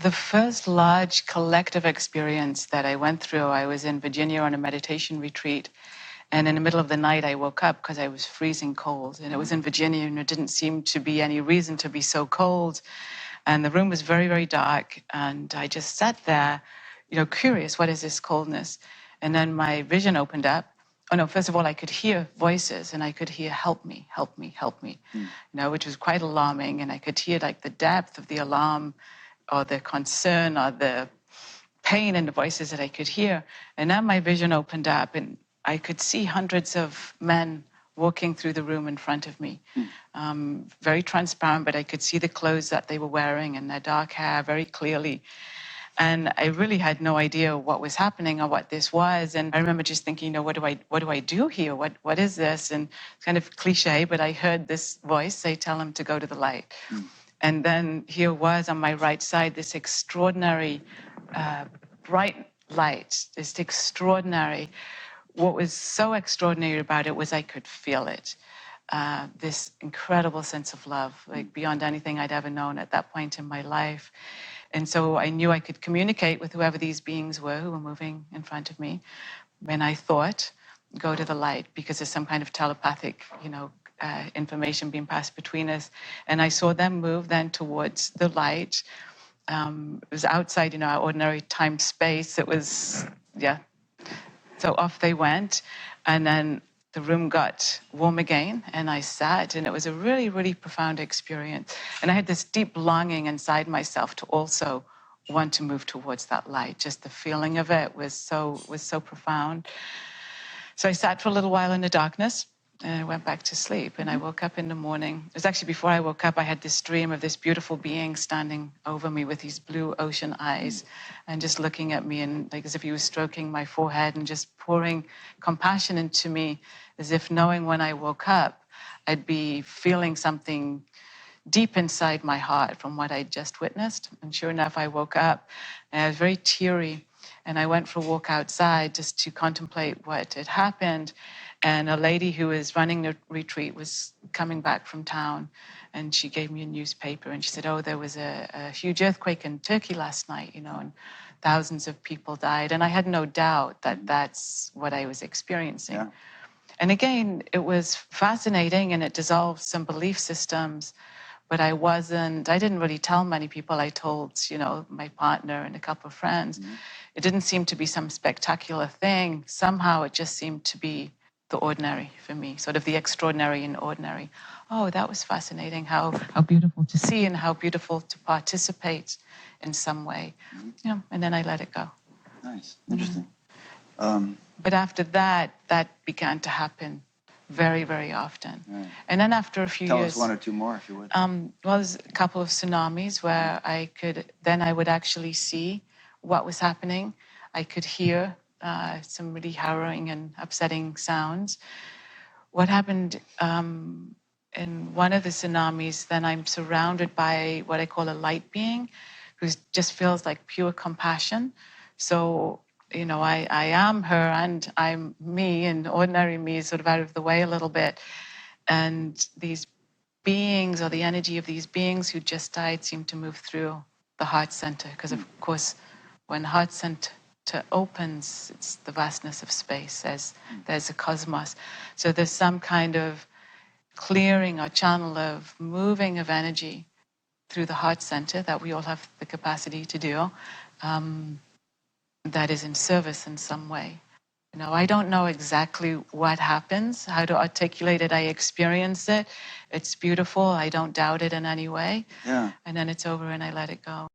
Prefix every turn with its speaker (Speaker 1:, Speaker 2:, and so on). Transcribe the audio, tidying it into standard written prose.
Speaker 1: The first large collective experience that I went through, I was in Virginia on a meditation retreat. And in the middle of the night, I woke up because I was freezing cold. And it was in Virginia, and there didn't seem to be any reason to be so cold. And the room was very, very dark. And I just sat there, curious, what is this coldness? And then my vision opened up. Oh, no, first of all, I could hear voices, and I could hear, help me, help me, help me, which was quite alarming. And I could hear, like, the depth of the alarm or the concern or the pain in the voices that I could hear. And then my vision opened up, and I could see hundreds of men walking through the room in front of me. Very transparent, but I could see the clothes that they were wearing and their dark hair very clearly. And I really had no idea what was happening or what this was. And I remember just thinking, what do I do here? What is this? And it's kind of cliche, but I heard this voice say, tell him to go to the light. And then here was on my right side, this extraordinary bright light, this extraordinary. What was so extraordinary about it was I could feel it. This incredible sense of love, like beyond anything I'd ever known at that point in my life. And so I knew I could communicate with whoever these beings were who were moving in front of me. When I thought, go to the light, because there's some kind of telepathic, information being passed between us. And I saw them move then towards the light. It was outside, our ordinary time space. It was, So off they went. And then the room got warm again, and I sat, and it was a really, really profound experience. And I had this deep longing inside myself to also want to move towards that light. Just the feeling of it was so profound. So I sat for a little while in the darkness, and I went back to sleep. And I woke up in the morning. It was actually before I woke up, I had this dream of this beautiful being standing over me with these blue ocean eyes and just looking at me, and like as if he was stroking my forehead and just pouring compassion into me, as if knowing when I woke up, I'd be feeling something deep inside my heart from what I'd just witnessed. And sure enough, I woke up and I was very teary. And I went for a walk outside just to contemplate what had happened. And a lady who was running the retreat was coming back from town, and she gave me a newspaper, and she said, oh, there was a huge earthquake in Turkey last night, and thousands of people died. And I had no doubt that that's what I was experiencing. Yeah. And again, it was fascinating, and it dissolved some belief systems, but I didn't really tell many people. I told, my partner and a couple of friends. It didn't seem to be some spectacular thing. Somehow it just seemed to be the ordinary for me, sort of the extraordinary and ordinary. Oh, that was fascinating, how beautiful to see and how beautiful to participate in some way. And then I let it go.
Speaker 2: Nice, interesting.
Speaker 1: But after that began to happen very, very often. Right. And then after a few years...
Speaker 2: Tell us one or two more, if you would.
Speaker 1: There's a couple of tsunamis where I would actually see what was happening. I could hear some really harrowing and upsetting sounds. What happened in one of the tsunamis, then I'm surrounded by what I call a light being who just feels like pure compassion. So, I am her and I'm me, and ordinary me is sort of out of the way a little bit. And these beings, or the energy of these beings who just died, seem to move through the heart center. Because, of course, when heart center opens, it's the vastness of space. There's a cosmos. So there's some kind of clearing or channel of moving of energy through the heart center that we all have the capacity to do, that is in service in some way. I don't know exactly what happens, how to articulate it. I experience it. It's beautiful. I don't doubt it in any way. Yeah. And then it's over and I let it go.